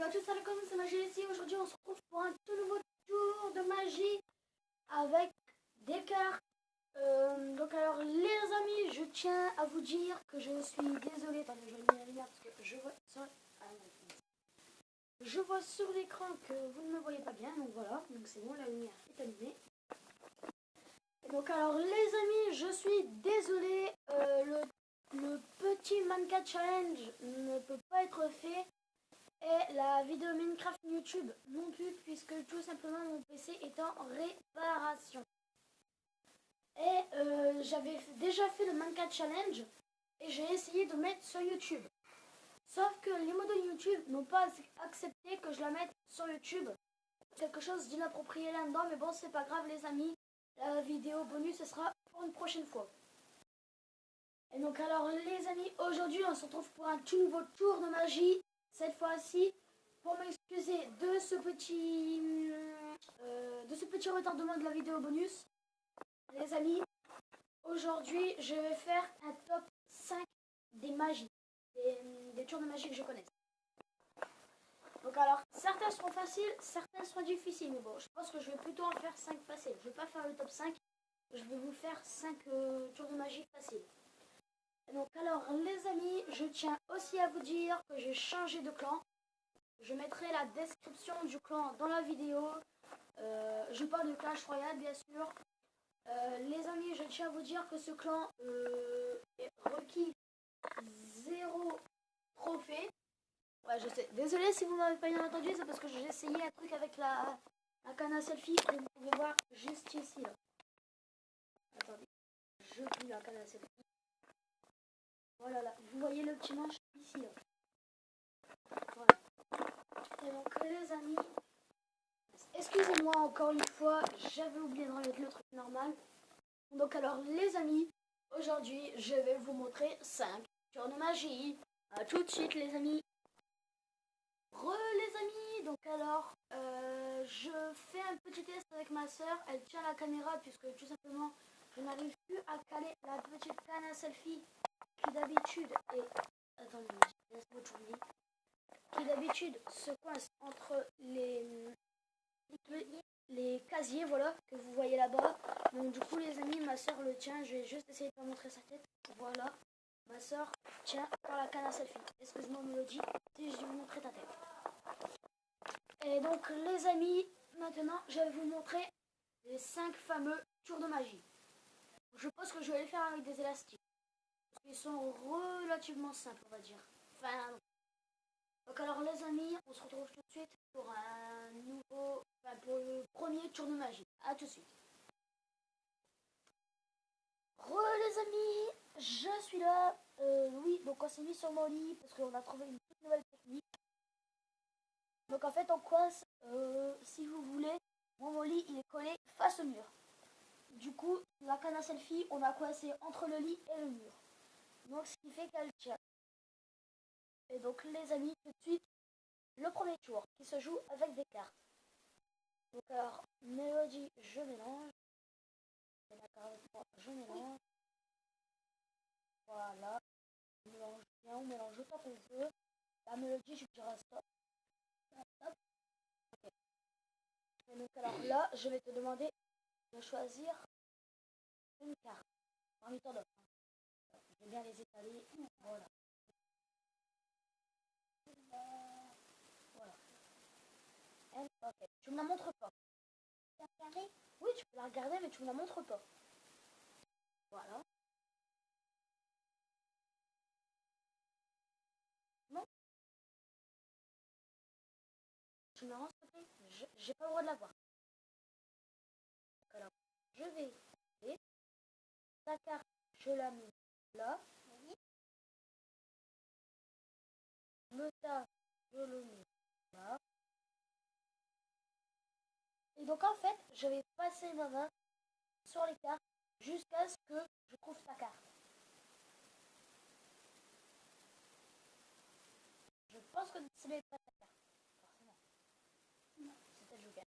à tous, salut, c'est Magie ici. Aujourd'hui, on se retrouve pour un tout nouveau tour de magie avec des cartes. Donc alors, les amis, je tiens à vous dire que je suis désolée. Attendez, je vais mettre la lumière parce que je vois sur l'écran que vous ne me voyez pas bien. Donc voilà, donc c'est bon, la lumière est allumée. Donc alors, les amis, je suis désolée. Le petit Manca Challenge ne peut pas être fait. Et la vidéo Minecraft YouTube non plus, puisque tout simplement mon PC est en réparation. Et j'avais déjà fait le Minecraft Challenge et j'ai essayé de mettre sur YouTube. Sauf que les modos YouTube n'ont pas accepté que je la mette sur YouTube. Quelque chose d'inapproprié là-dedans, mais bon, c'est pas grave les amis. La vidéo bonus, ce sera pour une prochaine fois. Et donc alors les amis, aujourd'hui on se retrouve pour un tout nouveau tour de magie. Cette fois-ci, pour m'excuser de ce petit retardement de la vidéo bonus, les amis, aujourd'hui je vais faire un top 5 des magies, des tours de magie que je connais. Donc alors, certains seront faciles, certains seront difficiles, mais bon, je pense que je vais plutôt en faire 5 faciles. Je ne vais pas faire le top 5, je vais vous faire 5 tours de magie faciles. Donc alors les amis, je tiens aussi à vous dire que j'ai changé de clan. Je mettrai la description du clan dans la vidéo. Je parle de Clash Royale bien sûr. Les amis, je tiens à vous dire que ce clan est requis 0 trophée. Ouais, je sais. Désolé si vous m'avez pas bien entendu, c'est parce que j'ai essayé un truc avec la canne à selfie que vous pouvez voir juste ici. Là. Attendez, je plie la canne à selfie. Voilà, là. Vous voyez le petit manche ici. Là. Voilà. Et donc les amis, excusez-moi encore une fois, j'avais oublié de remettre le truc normal. Donc alors les amis, aujourd'hui je vais vous montrer 5 tours de magie. A tout de suite les amis. Les amis, donc alors je fais un petit test avec ma soeur. Elle tient la caméra puisque tout simplement je n'arrive plus à caler la petite canne à selfie qui d'habitude est... Attendez, laisse-moi tourner. Qui d'habitude se coince entre les casiers, voilà, que vous voyez là-bas. Donc du coup les amis, ma soeur le tient. Je vais juste essayer de pas montrer sa tête. Voilà, ma soeur tient par la canne à selfie. Excuse-moi Mélodie, si je vais vous montrer ta tête. Et donc les amis, maintenant je vais vous montrer les 5 fameux tours de magie. Je pense que je vais les faire avec des élastiques. Parce qu'ils sont relativement simples, on va dire. Enfin, non. Donc alors les amis, on se retrouve tout de suite pour un nouveau, pour le premier tour de magie. A tout de suite. Les amis, je suis là. Oui, donc on s'est mis sur mon lit parce qu'on a trouvé une toute nouvelle technique. Donc en fait on coince, si vous voulez, mon lit il est collé face au mur. Du coup, la canne à selfie, on a coincé entre le lit et le mur. Donc ce qui fait qu'elle tient. Et donc les amis, tout de suite, le premier tour qui se joue avec des cartes. Donc alors, Mélodie, je mélange. Je mélange. Voilà. On mélange bien, on mélange autant qu'on veut. La Mélodie, je dirais stop. Stop. Okay. Et donc alors là, je vais te demander de choisir une carte parmi tant d'autres. Je vais bien les étaler. Voilà. Voilà. Ok. Tu me la montres pas. Tu peux la regarder? Oui, tu peux la regarder, mais tu me la montres pas. Voilà. Non. Tu me la rends, s'il te plaît? J'ai pas le droit de la voir. Alors, je vais. Ta carte, je la mets là. Oui. Le tas, je le mets là. Et donc en fait, je vais passer ma main sur les cartes jusqu'à ce que je trouve ta carte. Je pense que ce n'est pas ta carte. Forcément. Non, c'était Joker.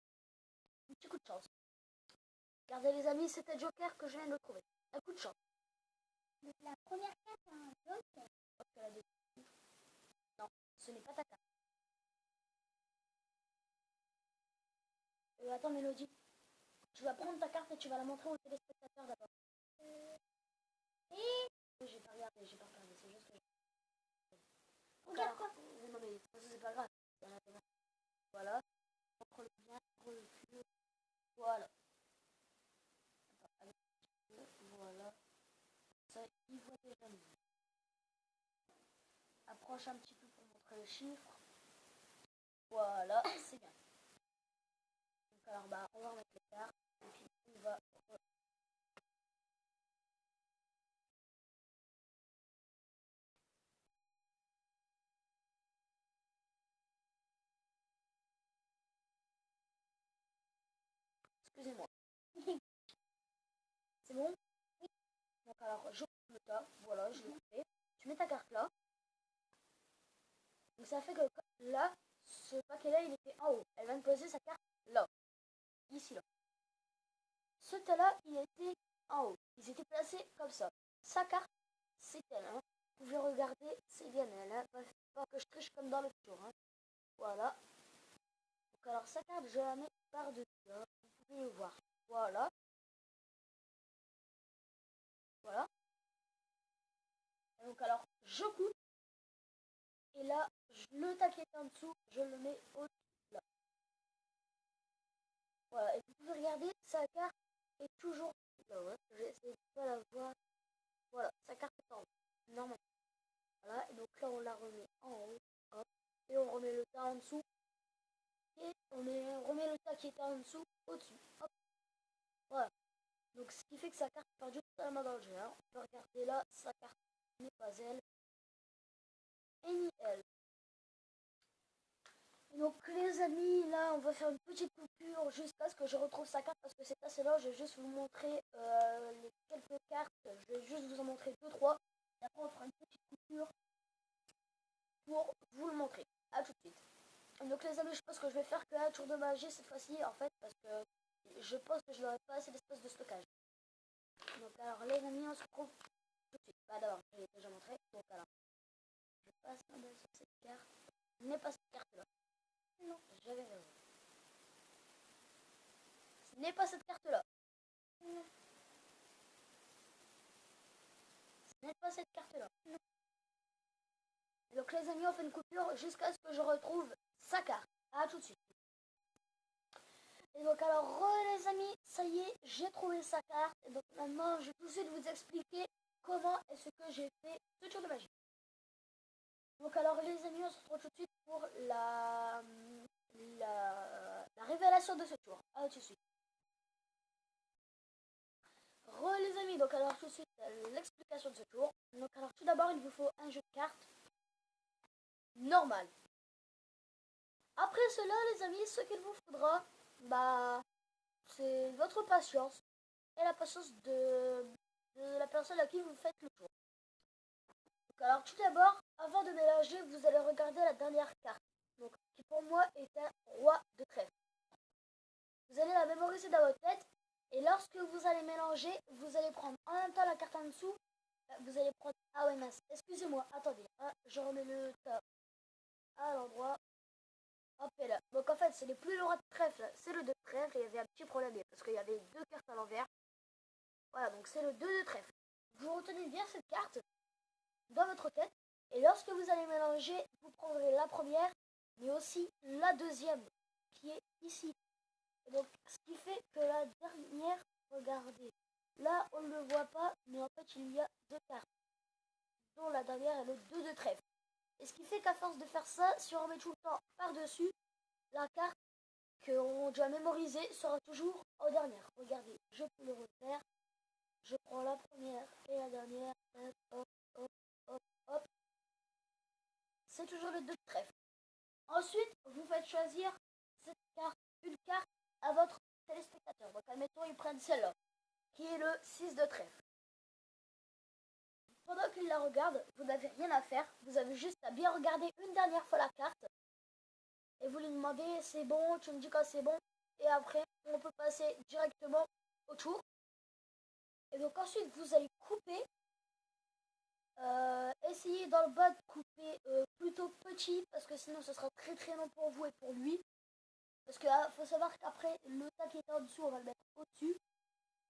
Un petit coup de chance. Regardez les amis, c'était Joker que je viens de trouver. Un coup de chance. Donc la première carte a un Joker. Ok, la deuxième. Non, ce n'est pas ta carte. Attends, Mélodie. Tu vas prendre ta carte et tu vas la montrer aux téléspectateurs d'abord. Et... Oui, j'ai pas regardé, c'est juste que... Regarde quoi. Non mais ça c'est pas grave. Voilà. Montre-le bien, montre le cul. Voilà. Attends, voilà. Ça, il voit déjà mieux. Approche un petit peu pour montrer le chiffre. Voilà, c'est bien. Donc alors bah on va remettre les cartes et puis on va... Excusez-moi. C'est bon? Oui. Donc alors je coupe le tas. Voilà, je l'ai coupé. Tu mets ta carte là. Donc ça fait que là, ce paquet-là, il était en haut. Elle va me poser sa carte là. Ici, là. Ce tas-là, il était en haut. Ils étaient placés comme ça. Sa carte, c'est elle. Hein. Vous pouvez regarder, c'est bien elle. Hein. Pas que je triche comme dans le tour. Hein. Voilà. Donc alors sa carte, je la mets par-dessus. Hein. Vous pouvez le voir. Voilà. Voilà. Et donc alors, je coupe. Et là, le tas qui est en dessous, je le mets au-dessus. Là. Voilà. Et vous pouvez regarder, sa carte est toujours là. Ouais. Je vais essayer de pas la voir. Voilà, sa carte est en haut. Normalement. Voilà, et donc là on la remet en haut. Hop, et on remet le tas en dessous. Et on remet le tas qui était en dessous au-dessus. Hop. Voilà. Donc ce qui fait que sa carte est perdue totalement dans le jeu. Hein. On peut regarder là, sa carte n'est pas elle. Et ni elle. Et donc les amis, là on va faire une petite coupure jusqu'à ce que je retrouve sa carte parce que c'est assez long. Je vais juste vous montrer les quelques cartes. Je vais juste vous en montrer 2-3. Et après on fera une petite coupure pour vous le montrer. A tout de suite. Donc les amis, je pense que je vais faire que un tour de magie cette fois-ci en fait parce que je pense que je n'aurai pas assez d'espace de stockage. Donc alors les amis, on se retrouve tout de suite. Bah d'abord, je l'ai déjà montré. Donc alors, je passe ma main sur cette carte. Ce n'est pas cette carte là. Non, j'avais raison. Ce n'est pas cette carte là. Non. Ce n'est pas cette carte là. Non. Donc les amis, on fait une coupure jusqu'à ce que je retrouve sa carte. A tout de suite. Et donc alors les amis, ça y est, j'ai trouvé sa carte. Et donc maintenant, je vais tout de suite vous expliquer comment est-ce que j'ai fait ce tour de magie. Donc alors les amis, on se retrouve tout de suite pour la révélation de ce tour. Ah, tout de suite. Les amis, donc alors tout de suite l'explication de ce tour. Donc alors tout d'abord, il vous faut un jeu de cartes normal. Après cela, les amis, ce qu'il vous faudra, bah, c'est votre patience et la patience de la personne à qui vous faites le tour. Donc, alors tout d'abord, avant de mélanger, vous allez regarder la dernière carte, donc qui pour moi est un roi de trèfle. Vous allez la mémoriser dans votre tête et lorsque vous allez mélanger, vous allez prendre en même temps la carte en dessous. Vous allez prendre... Ah ouais mince, excusez-moi, attendez, hein, je remets le tas à l'endroit. Hop et là. Donc en fait, c'est le plus le roi de trèfle, c'est le 2 de trèfle et il y avait un petit problème parce qu'il y avait deux cartes à l'envers. Voilà, donc c'est le 2 de trèfle. Vous retenez bien cette carte dans votre tête et lorsque vous allez mélanger, vous prendrez la première mais aussi la deuxième qui est ici. Et donc ce qui fait que la dernière, regardez, là on ne le voit pas mais en fait il y a deux cartes dont la dernière est le 2 de trèfle. Et ce qui fait qu'à force de faire ça, si on remet tout le temps par-dessus, la carte qu'on doit mémoriser sera toujours en dernière. Regardez, je peux le refaire. Je prends la première et la dernière. Hop, hop, hop, hop, hop. C'est toujours le 2 de trèfle. Ensuite, vous faites choisir cette carte, une carte à votre téléspectateur. Donc admettons, ils prennent celle-là, qui est le 6 de trèfle. Pendant qu'il la regarde, vous n'avez rien à faire. Vous avez juste à bien regarder une dernière fois la carte. Et vous lui demandez, c'est bon, tu me dis quand c'est bon. Et après, on peut passer directement au tour. Et donc ensuite, vous allez couper. Essayez dans le bas de couper plutôt petit parce que sinon ce sera très très long pour vous et pour lui. Parce que faut savoir qu'après, le tas qui était en dessous, on va le mettre au-dessus.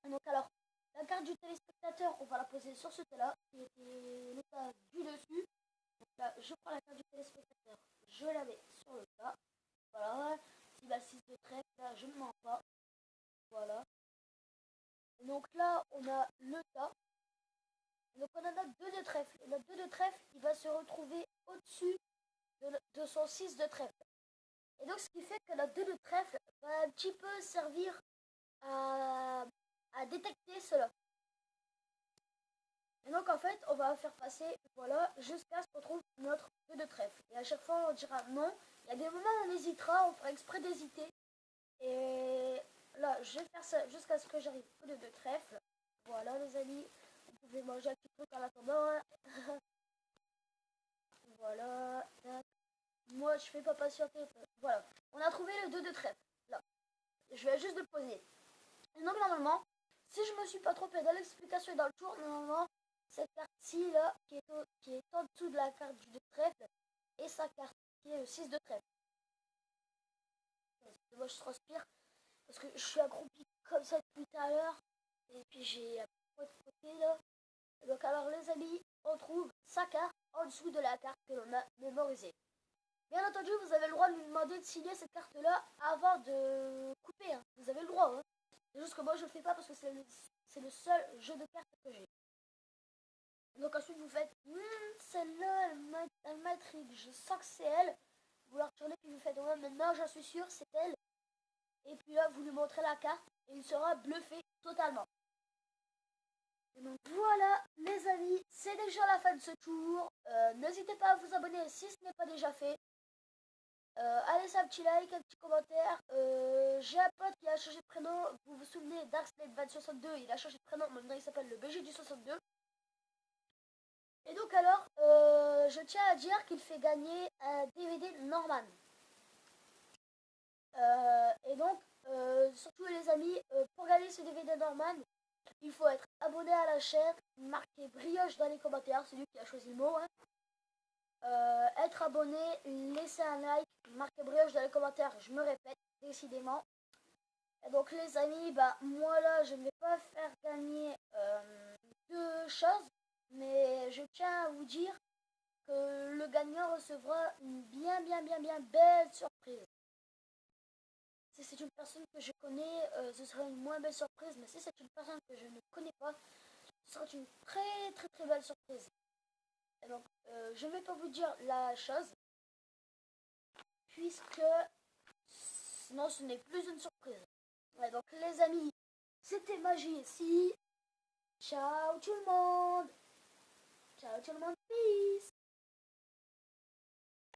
Donc alors, la carte du téléspectateur, on va la poser sur ce tas-là, qui était le tas du dessus. Donc là, je prends la carte du téléspectateur, je la mets sur le tas. Voilà, si la 6 de trèfle, là, je ne mens pas. Voilà. Et donc là, on a le tas. Donc on en a 2 de trèfle. Et notre 2 de trèfle, il va se retrouver au-dessus de son 6 de trèfle. Et donc ce qui fait que notre 2 de trèfle va un petit peu servir à détecter cela. Et donc en fait, on va faire passer, voilà, jusqu'à ce qu'on trouve notre 2 de trèfle. Et à chaque fois, on dira non. Il y a des moments où on hésitera, on fera exprès d'hésiter. Et là, je vais faire ça jusqu'à ce que j'arrive au 2 de trèfle. Voilà les amis, vous pouvez manger un petit truc en attendant. Voilà, tac. Moi, je fais pas patienter. Voilà, on a trouvé le 2 de trèfle. Là, je vais juste le poser. Et donc normalement, si je me suis pas trompé dans l'explication et dans le tour, normalement, cette carte-ci là, qui est en dessous de la carte du 2 de trèfle, et sa carte qui est le 6 de trèfle. Moi je transpire parce que je suis accroupi comme ça depuis tout à l'heure. Et puis j'ai un point de côté là. Et donc alors les amis, on trouve sa carte en dessous de la carte que l'on a mémorisée. Bien entendu, vous avez le droit de lui demander de signer cette carte-là avant de couper. Hein. Vous avez le droit. Hein. C'est juste que moi je le fais pas parce que c'est le seul jeu de cartes que j'ai. Donc ensuite vous faites celle-là elle m'intrigue, je sens que c'est elle. Vous la retournez puis vous faites ouais maintenant j'en suis sûr c'est elle. Et puis là vous lui montrez la carte et il sera bluffé totalement. Et donc voilà les amis, c'est déjà la fin de ce tour. N'hésitez pas à vous abonner si ce n'est pas déjà fait. Allez, laissez un petit like, un petit commentaire. J'ai un pote qui a changé de prénom. Vous vous souvenez d'Arksnake2062, il a changé de prénom. Maintenant il s'appelle le BG du 62. Et donc alors, je tiens à dire qu'il fait gagner un DVD Norman. Et donc, surtout les amis, pour gagner ce DVD Norman, il faut être abonné à la chaîne, marquer brioche dans les commentaires, celui qui a choisi le mot. Hein. Être abonné, laisser un like, marquer brioche dans les commentaires, je me répète, décidément. Et donc les amis, bah moi là, je ne vais pas faire gagner deux choses, mais je tiens à vous dire que le gagnant recevra une bien belle surprise. Si c'est une personne que je connais, ce sera une moins belle surprise, mais si c'est une personne que je ne connais pas, ce sera une très belle surprise. Et donc, je ne vais pas vous dire la chose, puisque sinon ce n'est plus une surprise. Ouais, donc les amis, c'était Magie ici. Ciao tout le monde. Ciao tout le monde, peace.